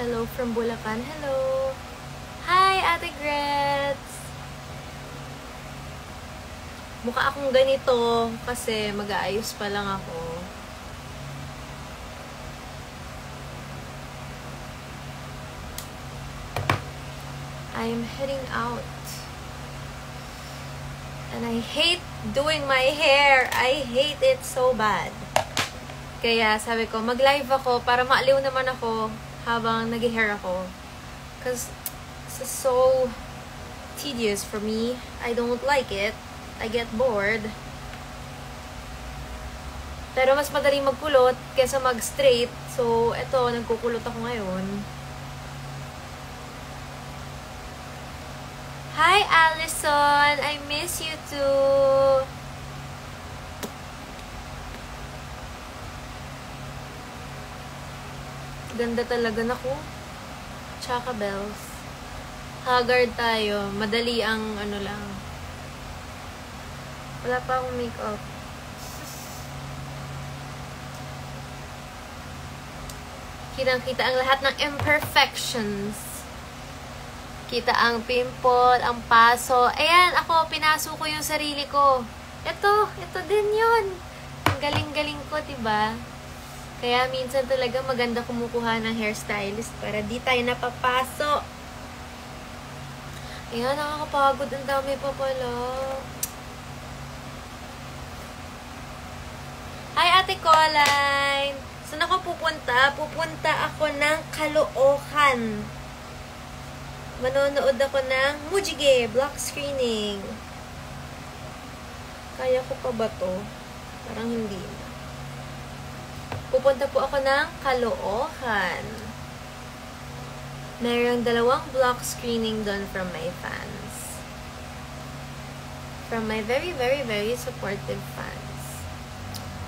Hello from Bulacan. Hello. Hi, Ate Grets. Mukha akong ganito kasi mag-aayos pa lang ako. I am heading out. And I hate doing my hair. I hate it so bad. Kaya sabi ko, mag-live ako para maaliw naman ako habang nag-hair ako. Because it's so tedious for me. I don't like it. I get bored. Pero mas madaling magkulot kesa mag-straight. So, eto, nagkukulot ako ngayon. Hi, Allison! I miss you too! Ganda talaga naku. Chaka bells. Haggard tayo. Madali ang ano lang. Wala pa akong makeup. Kitang-kita ang lahat ng imperfections. Kita ang pimple, ang paso. Ayan, ako, pinaso ko yung sarili ko. Ito din yun. Ang galing-galing ko, diba? Kaya minsan talaga maganda kumukuha ng hairstylist para di tayo napapaso. Ayan, nakakapagod. Ang dami pa pala. Hi, Ate Colline! Saan ako pupunta? Pupunta ako ng Caloocan. Manonood ako ng Mujige block screening. Kaya ko pa ba to? Parang hindi na. Pupunta po ako ng Caloocan. Mayroong 2 block screening doon from my fans. From my very, very, very supportive fans.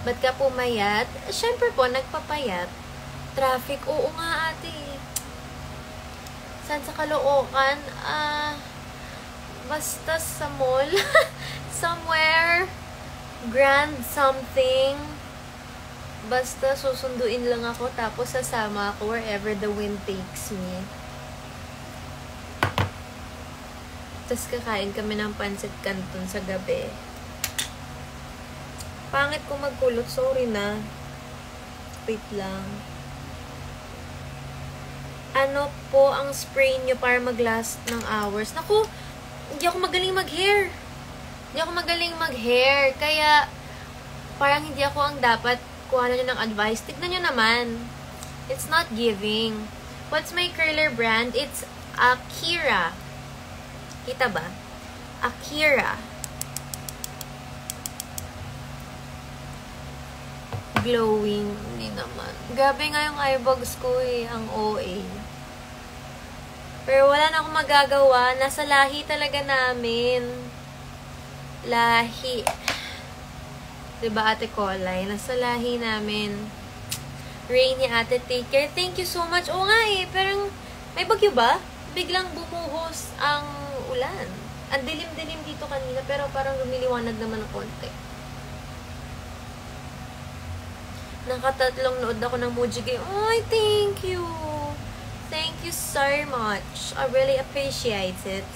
Ba't ka pumayat? Siyempre po, nagpapayat. Traffic, oo nga ate. Saan sa Caloocan? Basta sa mall. Somewhere. Grand something. Basta susunduin lang ako tapos sasama ako wherever the wind takes me. Tapos kakain kami ng pancit canton sa gabi. Pangit ko magkulot. Sorry na. Wait lang. Ano po ang spray nyo para mag-last ng hours? Naku, hindi ako magaling mag-hair. Kaya, parang hindi ako ang dapat kuha nyo ng advice. Tignan nyo naman. It's not giving. What's my curler brand? It's Akira. Kita ba? Akira. Glowing. Hindi naman. Grabe nga yung eyebags ko eh. Ang OA. Pero wala na akong magagawa. Nasa lahi talaga namin. Lahi. Diba, Ate Kolay? Nasa lahi namin. Rainy, Ate, take care. Thank you so much. Oo nga eh. Pero may bagyo ba? Biglang bumuhos ang ulan. Ang dilim-dilim dito kanina. Pero parang lumiliwanag naman ng konti. Nakatatlong nood ako ng Mujige. Ay, thank you. Thank you so much. I really appreciate it.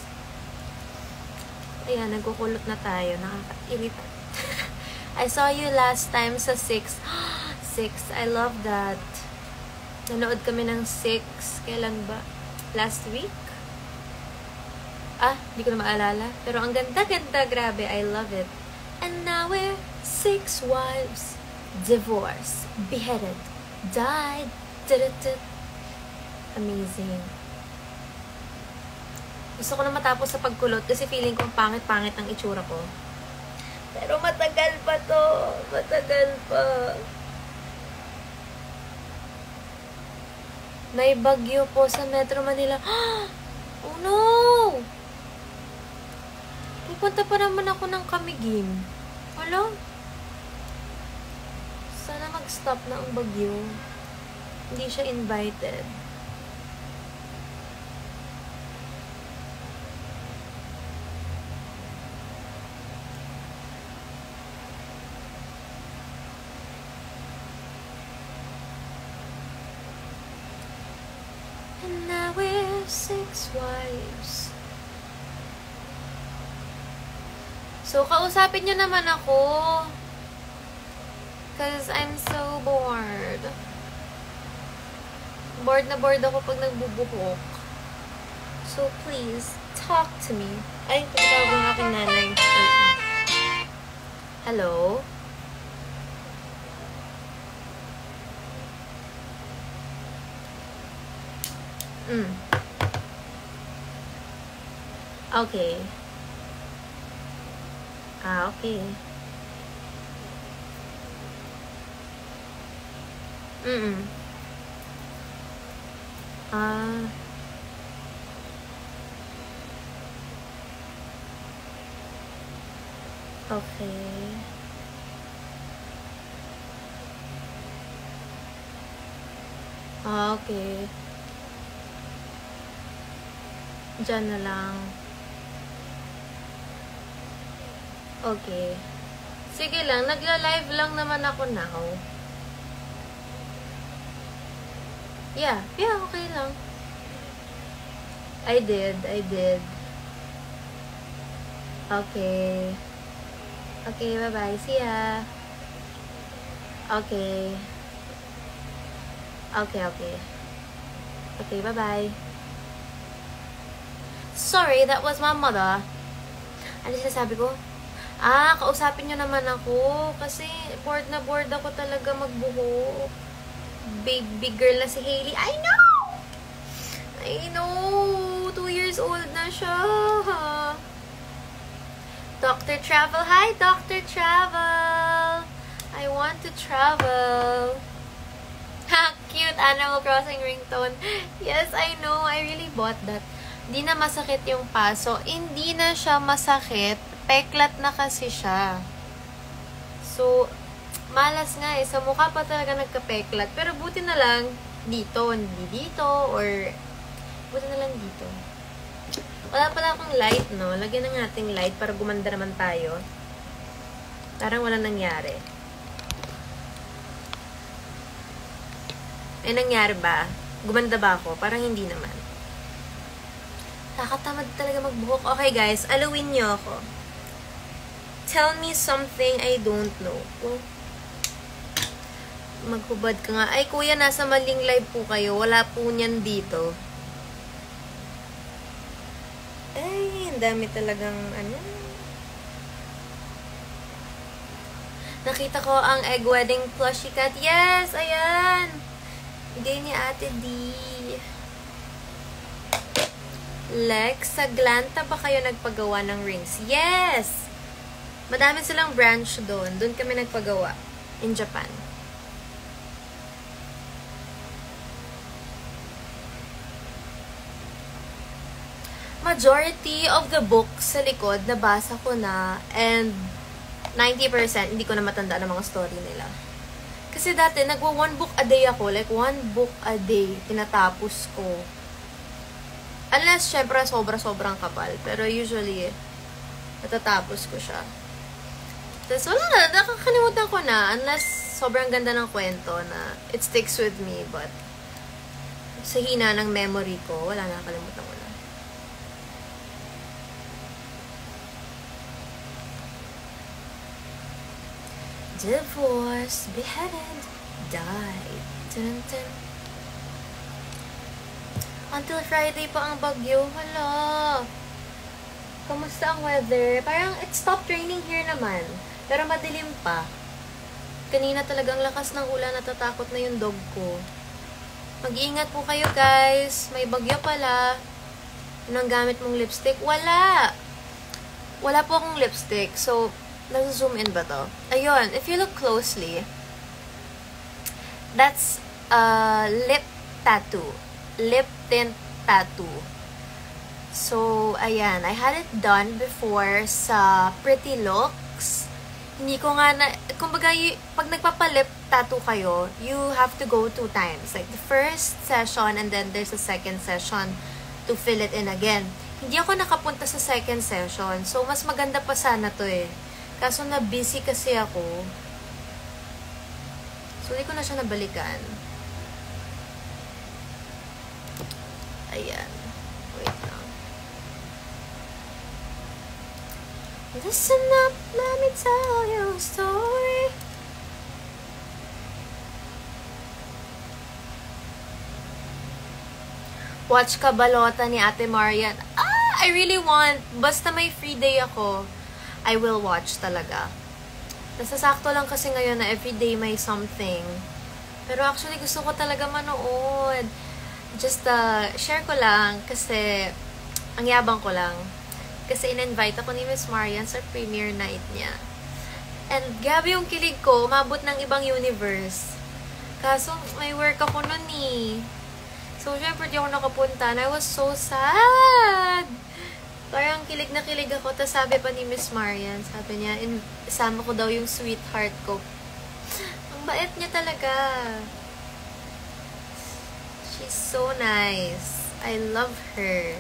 Ayan, nagkukulot na tayo. Nakaka-irita. I saw you last time sa 6. 6. I love that. Nanood kami ng 6. Kailan ba? Last week? Hindi ko na maalala. Pero ang ganda-ganda. Grabe. I love it. And now we're 6 wives. Divorce, beheaded, died, amazing. Gusto ko na matapos sa pagkulot kasi feeling ko pangit-pangit ang itsura ko. Pero matagal pa to. Matagal pa. May bagyo po sa Metro Manila. Oh no! Pupunta pa naman ako ng Camiguin. Wala? Sana mag-stop na ang bagyo. Hindi siya invited. 6 wives. So, kausapin nyo naman ako. Cause I'm so bored. Bored na bored ako pag nagbubuhok. So, please, talk to me. Ay, tatawag ang aking nanay. Hello? Okay. Okay. Okay. Okay. Diyan na lang. Okay. Sige lang, nagla-live lang naman ako now. Yeah, okay lang. I did. Okay. Okay, bye-bye. See ya. Okay. Okay, bye-bye. Sorry, that was my mother. Ano sinasabi ko? Kausapin nyo naman ako. Kasi bored na bored ako talaga magbuhok. Baby girl na si Hailey. I know. 2 years old na siya. Dr. Travel. Hi, Dr. Travel. I want to travel. Ha, cute. Animal Crossing ringtone. Yes, I know. I really bought that. Hindi na masakit yung paso. Hindi na siya masakit. Peklat na kasi siya. So, malas nga eh. Sa mukha pa talaga nagka-peklat. Pero buti na lang dito. Hindi dito. Or, buti na lang dito. Wala pala akong light, no? Lagyan na nating light para gumanda naman tayo. Parang wala nangyari. Ay, nangyari ba? Gumanda ba ako? Parang hindi naman. Nakatamad talaga magbuhok. Okay, guys. Alawin niyo ako. Tell me something I don't know. Well, maghubad ka nga. Ay, kuya, nasa maling live po kayo. Wala po niyan dito. Ay, ang dami talagang, Nakita ko ang egg wedding plushie cat. Yes, ayan. Bigay ni Ate D. Lex, sa Glanta ba kayo nagpagawa ng rings? Yes! Madami silang branch doon. Doon kami nagpagawa. In Japan. Majority of the books sa likod, nabasa ko na. And 90%, hindi ko na matanda ng mga story nila. Kasi dati, nagwa 1 book a day ako. Like, 1 book a day. Tinatapos ko. Unless, syempre, sobrang kapal. Pero usually, natatapos ko siya. Tapos, wala na. Nakakalimutan ko na. Unless, sobrang ganda ng kwento na it sticks with me. But, sa hina ng memory ko, wala na. Nakalimutan ko na. Divorced, beheaded, died. Dun-dun. Until Friday pa ang bagyo. Hala. Kamusta ang weather? Parang it stopped raining here naman. Pero madilim pa. Kanina talagang lakas ng ulan. Natatakot na yung dog ko. Mag-iingat po kayo, guys. May bagyo pala. Anong gamit mong lipstick? Wala. Wala po akong lipstick. So, nasa-zoom in ba to? Ayun. If you look closely, that's lip tattoo. Lip tint tattoo. So, ayan. I had it done before sa Pretty Looks. Hindi ko nga na, kumbaga, pag nagpapalip tattoo kayo, you have to go 2 times. Like, the first session and then there's a second session to fill it in again. Hindi ako nakapunta sa second session. So, mas maganda pa sana to eh. Kaso na busy kasi ako. So, hindi ko na siya nabalikan. Ayan. Listen up, let me tell you a story. Watch Kabalota ni Ate Marian. I really want. Basta may free day ako, I will watch talaga. Nasasakto lang kasi ngayon na everyday may something. Pero actually gusto ko talaga manood. Just share ko lang kasi ang yabang ko lang. Kasi in-invite ako ni Miss Marian sa premiere night niya. And gabi yung kilig ko, umabot ng ibang universe. Kaso may work ako nun eh. So, syempre, di ako nakapunta. And I was so sad. Parang kilig na kilig ako. Tapos sabi pa ni Miss Marian, sabi niya, isama ko daw yung sweetheart ko. Ang bait niya talaga. She's so nice. I love her.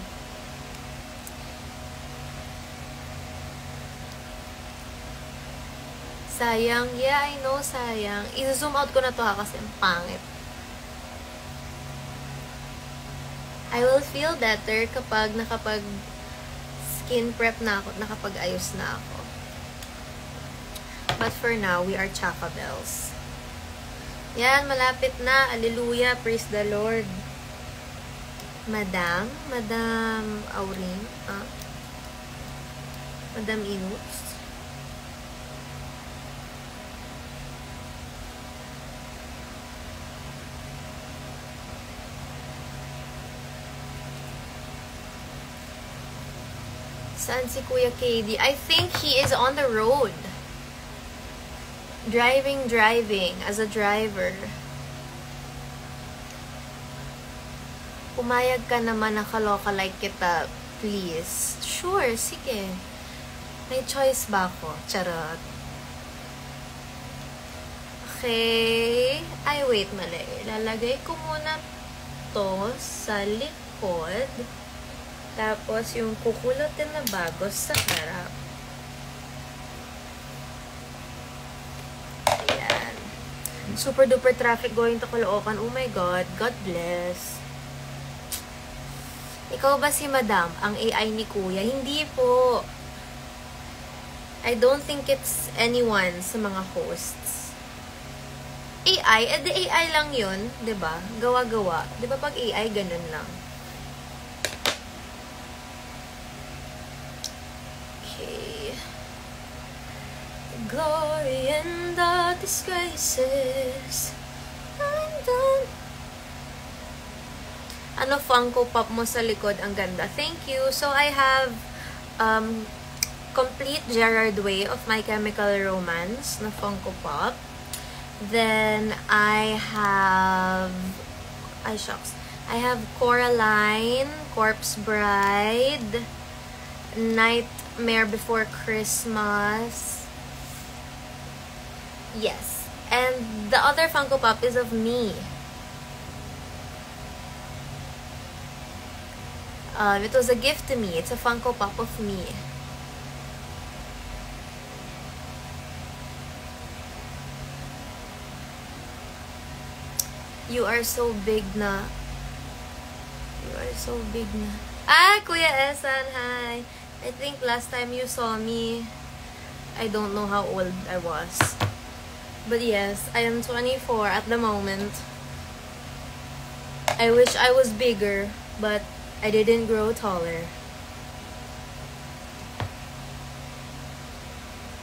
Sayang. Yeah, I know, sayang. I-zoom out ko na to ha kasi ang pangit. I will feel better kapag skin prep na ako, nakapag-ayos na ako. But for now, we are Chaka Bells. Yan, malapit na. Hallelujah, praise the Lord. Madam Auring, Madam Inus. Saan si Kuya KD? I think he is on the road. Driving as a driver. Pumayag ka naman na kaloka like kita, please. Sure, sige. May choice ba ako? Charot. Okay. Ay, wait, mali. Lalagay ko muna to sa likod. Tapos, yung kukulutin na bagos sa harap. Ayan. Super duper traffic going to Caloocan. Oh my God. God bless. Ikaw ba si Madam? Ang AI ni Kuya? Hindi po. I don't think it's anyone sa mga hosts. AI? The AI lang yun. Diba? Gawa-gawa. Diba pag AI, ganun lang. Glory and the disgraces. I'm done. Ano Funko Pop mo sa likod? Ang ganda. Thank you. So, I have complete Gerard Way of My Chemical Romance na Funko Pop. Then, I have Coraline, Corpse Bride, Nightmare Before Christmas. Yes. And the other Funko Pop is of me. It was a gift to me. It's a Funko Pop of me. You are so big na. You are so big na. Kuya Esan, hi. I think last time you saw me, I don't know how old I was. But yes, I am 24 at the moment. I wish I was bigger, but I didn't grow taller.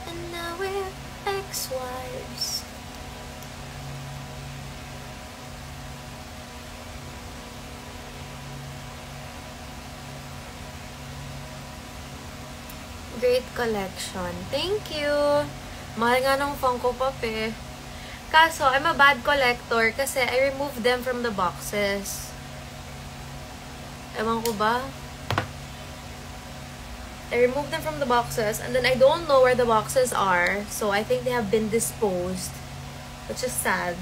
And now we're ex-wives. Great collection. Thank you. Mahal nga ng Funko Pop eh. Kaso, I'm a bad collector kasi I removed them from the boxes. Ewan ko ba? I removed them from the boxes and then I don't know where the boxes are. So, I think they have been disposed. Which is sad.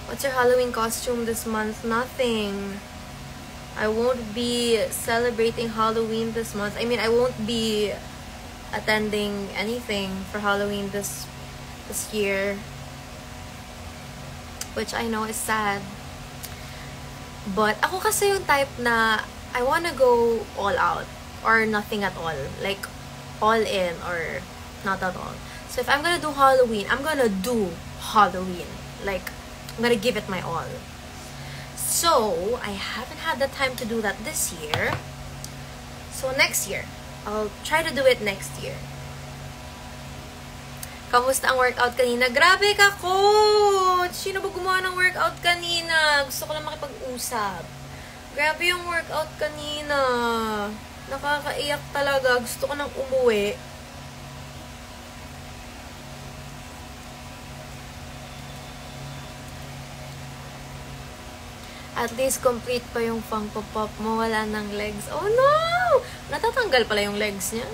What's your Halloween costume this month? Nothing. I won't be celebrating Halloween this month. I mean, I won't be attending anything for Halloween this year, which I know is sad. But ako kasi yung type na I wanna go all out. or nothing at all. Like, all in or not at all. So if I'm gonna do Halloween, I'm gonna do Halloween. Like, I'm gonna give it my all. So, I haven't had the time to do that this year. So, next year. I'll try to do it next year. Kamusta ang workout kanina? Grabe ka, coach! Sino ba gumawa ng workout kanina? Gusto ko lang makipag-usap. Grabe yung workout kanina. Nakakaiyak talaga. Gusto ko nang umuwi. At least complete pa yung Funko Pop mo. Wala ng legs. Oh no! Natatanggal pala yung legs niya.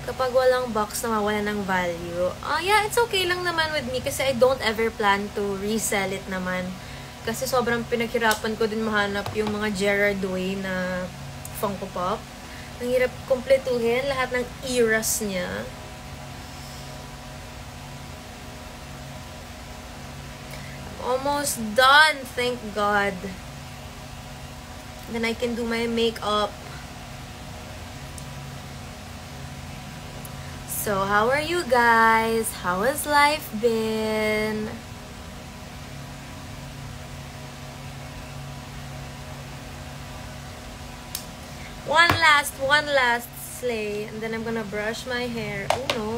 Kapag walang box na mawala ng value. Yeah, it's okay lang naman with me kasi I don't ever plan to resell it naman. Kasi sobrang pinaghirapan ko din mahanap yung mga Gerard Way na Funko Pop. Ang hirap kumpletuhin lahat ng eras niya. Almost done, thank God. Then I can do my makeup. So, how are you guys? How has life been? One last slay, and then I'm gonna brush my hair. Oh no.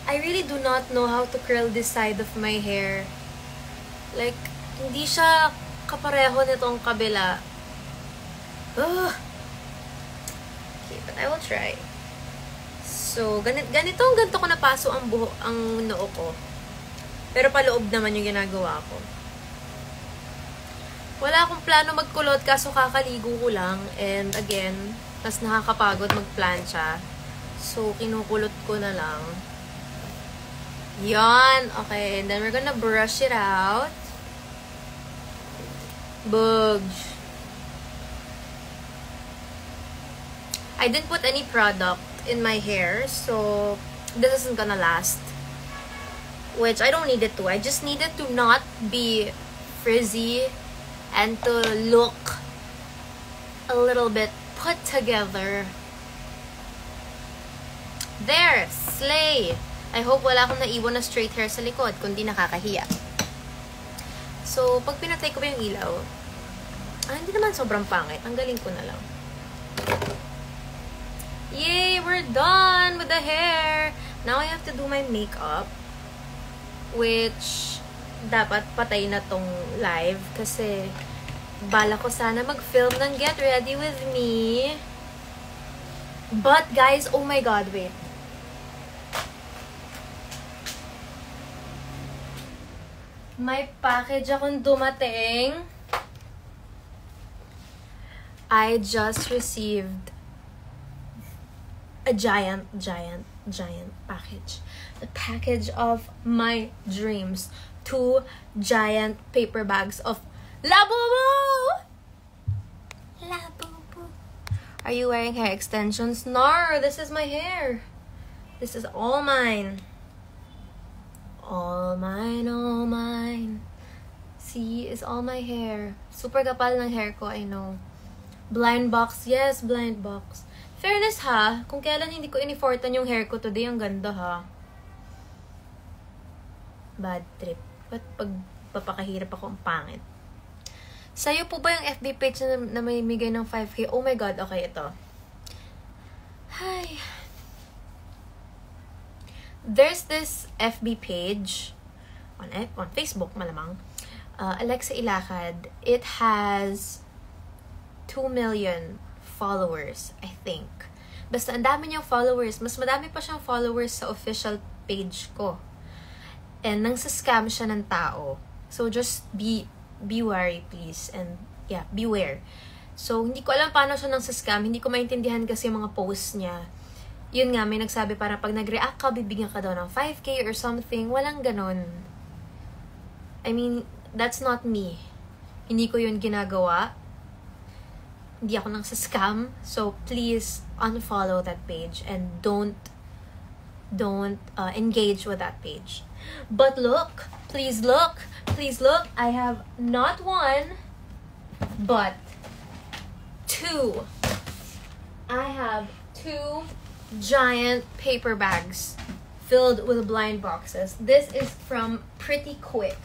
I really do not know how to curl this side of my hair. Like, hindi siya kapareho nitong kabila. Ugh. Okay, but I will try. So, ganito ko napaso ang noo ko. Pero paloob naman yung ginagawa ko. Wala akong plano magkulot kaso kakaligo ko lang. And again, mas nakakapagod magplancha. So, kinukulot ko na lang. Yan. Okay, and then we're gonna brush it out. Bugs. I didn't put any product in my hair, so this isn't gonna last. Which I don't need it to. I just need it to not be frizzy and to look a little bit put together. There! Slay! I hope wala akong naiwan na straight hair sa likod, kundi nakakahiya. So, pag pinatay ko ba yung ilaw, hindi naman sobrang pangit. Ang galing ko na lang. Yay! We're done with the hair! Now I have to do my makeup. Which, dapat patay na tong live. Kasi, bala ko sana mag-film ng Get Ready With Me. But, guys, oh my God, wait. May package akong dumating. I just received a giant package. The package of my dreams. 2 giant paper bags of Labubu! Labubu. Are you wearing hair extensions? No, this is my hair. This is all mine. All mine, all mine. See, it's all my hair. Super kapal ng hair ko, I know. Blind box, yes, blind box. Fairness ha, kung kailan hindi ko inifortan yung hair ko today, ang ganda ha. Bad trip. Ba't pag papakahirap ako ang pangit? Sa'yo po ba yung FB page na may migay ng 5K? Oh my God, okay, ito. Hi. There's this FB page on Facebook, malamang. Alexa Ilacad. It has 2 million followers, I think. Basta ang dami niyang followers. Mas madami pa siyang followers sa official page ko. And nang sa-scam siya ng tao. So just be wary, please. And yeah, beware. So hindi ko alam paano siya nang sa-scam. Hindi ko maintindihan kasi yung mga posts niya. Yun nga, may nagsabi parang pag nag-react ka, bibigyan ka daw ng 5K or something. Walang ganon. I mean, that's not me. Hindi ko yun ginagawa. Hindi ako nang sa-scam. So, please unfollow that page and don't engage with that page. But look, please look, I have not 1, but two. I have two giant paper bags filled with blind boxes. This is from Pretty Quick.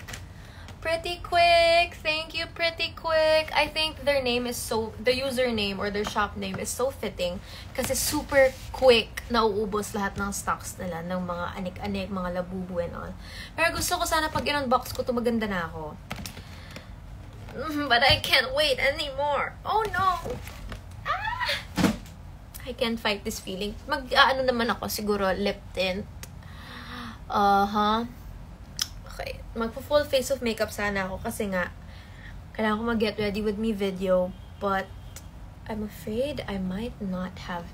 Pretty Quick, thank you Pretty Quick. I think their name is so, the username or their shop name is so fitting kasi super quick nauubos lahat ng stocks nila ng mga anik-anik, mga labubu and all. Pero gusto ko sana pag in-unbox ko to maganda na ako. But I can't wait anymore. Oh no! Ah! I can't fight this feeling. Mag-ano naman ako siguro lip tint. Okay, magpo-full face of makeup sana ako kasi nga kailangan ko mag-get ready with me video, but I'm afraid I might not have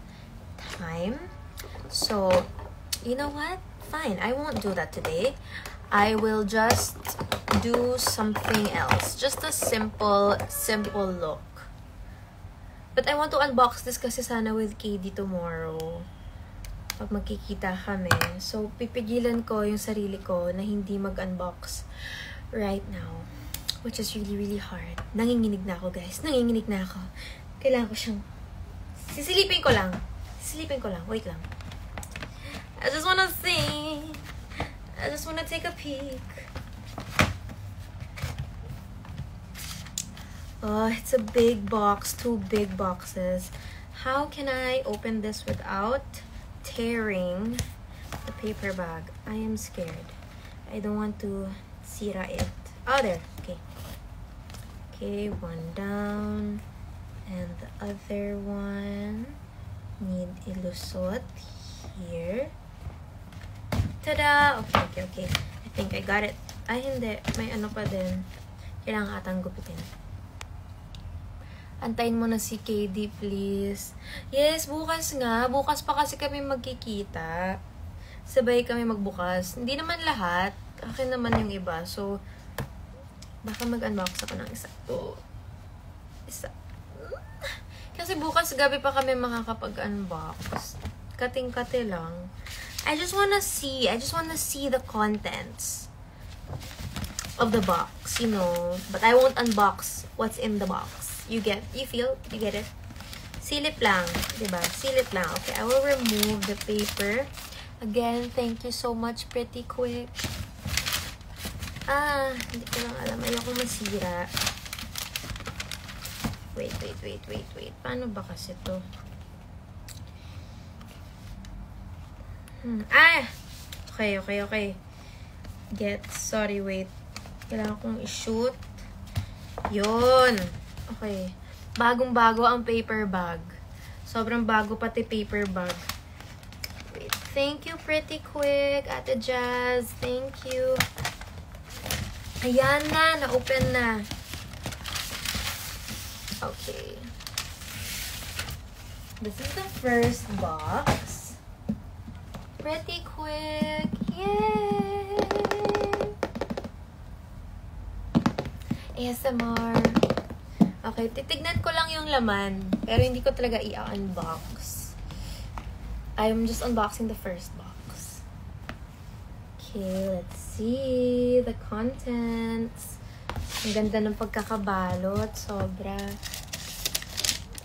time. So, you know what? Fine, I won't do that today. I will just do something else. Just a simple look. But I want to unbox this kasi sana with KD tomorrow. Pag magkikita kami. So, pipigilan ko yung sarili ko na hindi mag-unbox right now. Which is really, really hard. Nanginginig na ako, guys. Nanginginig na ako. Kailangan ko siyang... Sisilipin ko lang. Wait lang. I just wanna see. I just wanna take a peek. Oh, it's a big box. 2 big boxes. How can I open this without tearing the paper bag? I am scared. I don't want to sira it. Oh, there. Okay. Okay, one down. And the other one need ilusot here. Tada! Okay. I think I got it. Ay, hindi. May ano pa din. Kailangan atang gupitin. Antayin mo na si KD, please. Yes, bukas nga. Bukas pa kasi kami magkikita. Sabay kami magbukas. Hindi naman lahat. Akin naman yung iba. So, baka mag-unbox ako ng isa. Oh. Isa. Kasi bukas gabi pa kami makakapag-unbox. Kating-kate lang. I just wanna see the contents of the box, you know. But I won't unbox what's in the box. You get it? Silip lang, diba? Silip lang. Okay, I will remove the paper. Again, thank you so much, Pretty Quick. Hindi ko lang alam. Ayoko masira. Wait. Paano ba kasi to? Okay. Sorry, wait. Kailangan kong i-shoot. Yun. Okay. Bagong-bago ang paper bag. Sobrang bago pati paper bag. Wait. Thank you, Pretty Quick. Ate Jazz. Thank you. Ayan na. Na-open na. Okay. This is the first box. Pretty Quick. Yay! ASMR. Okay, titignan ko lang yung laman. Pero hindi ko talaga i-unbox. I'm just unboxing the first box. Okay, let's see the contents. Ang ganda ng pagkakabalot. Sobra.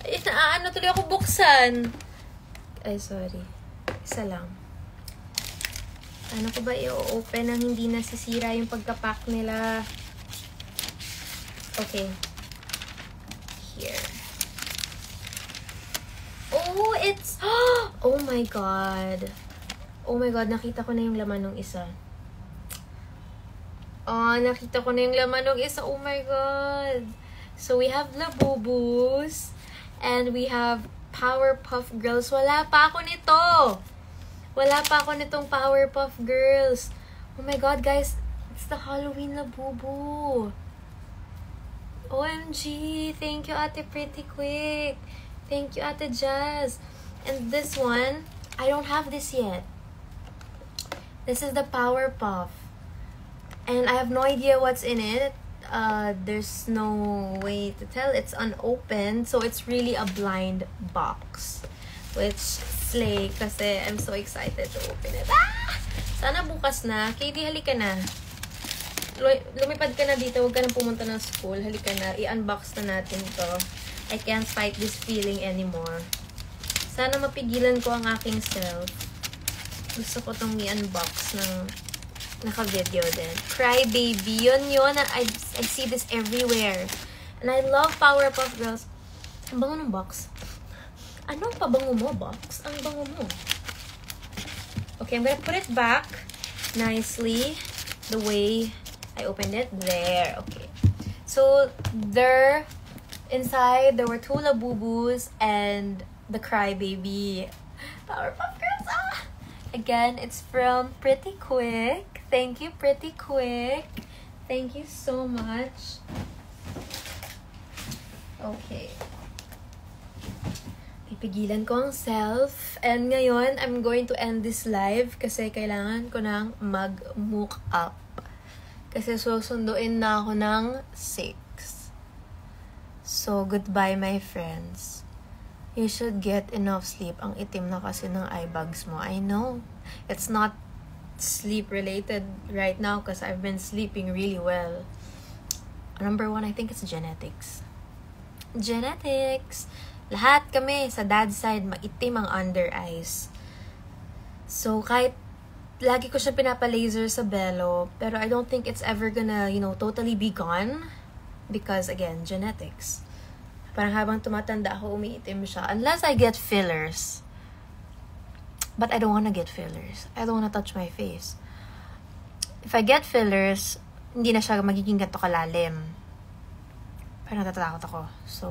Ay, naaano tuloy ako buksan. Ay, sorry. Isa lang. Ano ko ba i-open nang hindi nasisira yung pagkapack nila? Okay. Here. Oh, it's... Oh my God. Oh my God, nakita ko na yung laman ng isa. Oh, nakita ko na yung laman ng isa. Oh my God. So, we have Labubus. And we have Powerpuff Girls. Wala pa ako nito. Wala pa ako nitong Powerpuff Girls. Oh my God, guys. It's the Halloween Labubu. OMG. Thank you, Ate Pretty Quick. Thank you, Ate Jazz. And this one, I don't have this yet. This is the Powerpuff. And I have no idea what's in it. There's no way to tell. It's unopened. So, it's really a blind box. Which, slay. Kasi I'm so excited to open it. Sana bukas na. Katie, halika na. Lumipad ka na dito. Huwag ka na pumunta ng school. Halika na. I-unbox na natin to. I can't fight this feeling anymore. Sana mapigilan ko ang aking self. Gusto ko itong i-unbox ng naka-video din. Cry Baby. Yun. I see this everywhere. And I love Powerpuff Girls. Ang bango ng box. Ano ang pabango mo, box? Ang bango mo. Okay, I'm gonna put it back nicely the way I opened it. There. Okay. So, inside, there were 2 Labubus and the Cry Baby. Powerpuff Girls! Ah! Again, it's from Pretty Quick. Thank you, Pretty Quick. Thank you so much. Okay. Pipigilan ko ang self. And ngayon, I'm going to end this live kasi kailangan ko nang mag-mook up. Kasi susunduin na ako ng 6. So, goodbye my friends. You should get enough sleep. Ang itim na kasi ng eye bags mo. I know. It's not sleep related right now because I've been sleeping really well. Number 1, I think it's genetics. Genetics! Lahat kami sa dad's side, maitim ang under eyes. So, kahit lagi ko siya pinapa-laser sa belo, pero I don't think it's ever gonna, totally be gone. Because, again, genetics. Parang habang tumatanda ako, umiitim siya. Unless I get fillers. But I don't wanna get fillers. I don't wanna touch my face. If I get fillers, hindi na siya magiging ganito kalalim. Parang natatakot ako. So,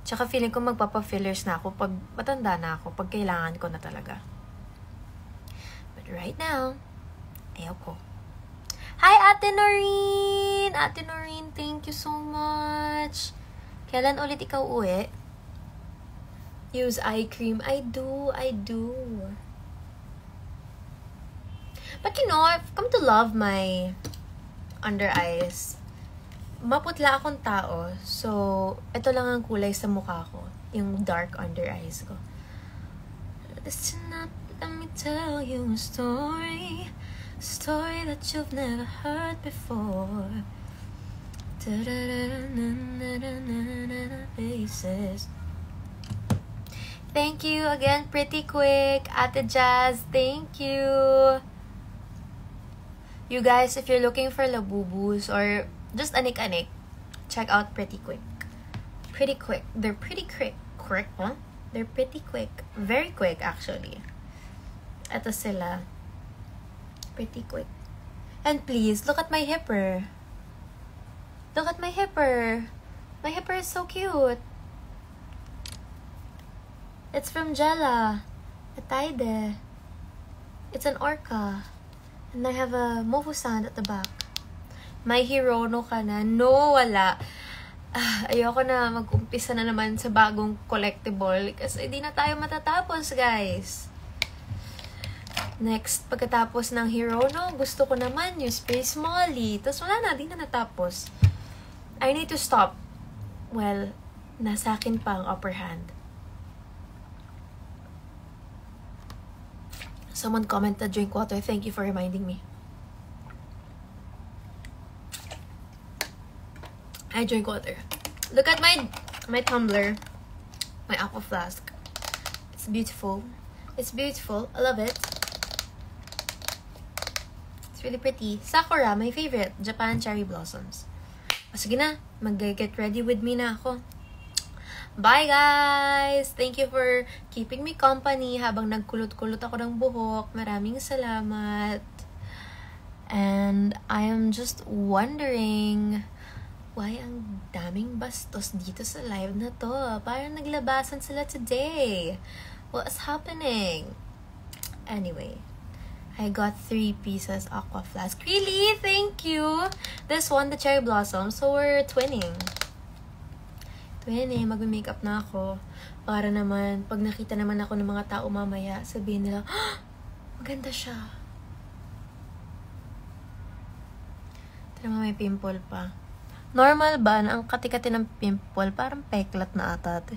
tsaka feeling ko magpapa-fillers na ako pag matanda na ako, pag kailangan ko na talaga. But right now, ayaw ko. Hi, Ate Noreen! Ate Noreen, thank you so much. Kailan ulit ikaw uwi? Use eye cream. I do. But I've come to love my under eyes. Maputla akong tao. So, ito lang ang kulay sa mukha ko. Yung dark under eyes ko. Listen up, let me tell you a story. A story that you've never heard before. Faces. Thank you again, Pretty Quick. Ate Jazz, thank you. You guys, if you're looking for Labubus or just anik-anik, check out Pretty Quick. Pretty Quick. They're pretty quick. Quick, huh? They're pretty quick. Very quick, actually. Ito sila. Pretty quick. And please, look at my hipper. Look at my hipper. My hipper is so cute. It's from Jella. A Taide. It's an orca. And I have a Mofusand at the back. May Hirono ka na? No, wala. Ayoko na mag-umpisa na naman sa bagong collectible kasi hindi na tayo matatapos, guys. Next, pagkatapos ng Hirono, gusto ko naman yung Space Molly. Tapos wala na, di na natapos. I need to stop. Well, nasa akin pa ang upper hand. Someone commented, drink water. Thank you for reminding me. I drink water. Look at my tumbler. My aqua flask. It's beautiful. It's beautiful. I love it. It's really pretty. Sakura, my favorite. Japan cherry blossoms. Sige na. Mag-get ready with me na ako. Bye, guys! Thank you for keeping me company habang nagkulot-kulot ako ng buhok. Maraming salamat. And I am just wondering why ang daming bastos dito sa live na to. Parang naglabasan sila today. What's happening? Anyway, I got 3 pieces aqua flask. Really? Thank you! This one, the cherry blossom. So we're twinning. Mag-makeup na ako. Para naman, pag nakita naman ako ng mga tao mamaya, sabihin nila, maganda siya. Ito naman may pimple pa. Normal ba na ang kati-kati ng pimple? Parang peklat na ata ito.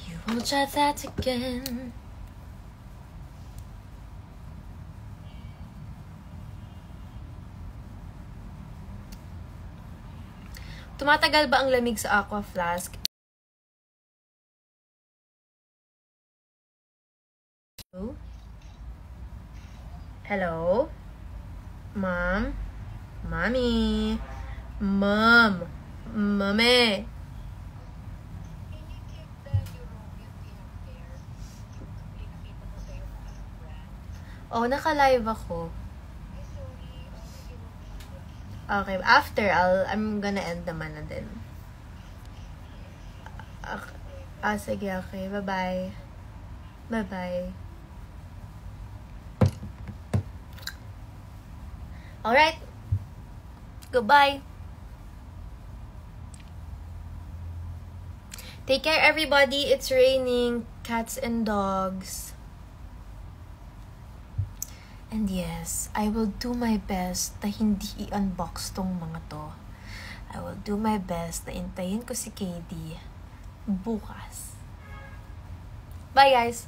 You won't try that again. Tumatagal ba ang lamig sa Aqua Flask? Hello? Mom? Mommy? Mom? Mame? Oh, naka-live ako. Okay, after, I'm gonna end naman na din. Sige, okay. Bye-bye. Bye-bye. Alright. Goodbye. Take care, everybody. It's raining. Cats and dogs. And yes, I will do my best na hindi i-unbox tong mga to. I will do my best na intayin ko si KD bukas. Bye, guys!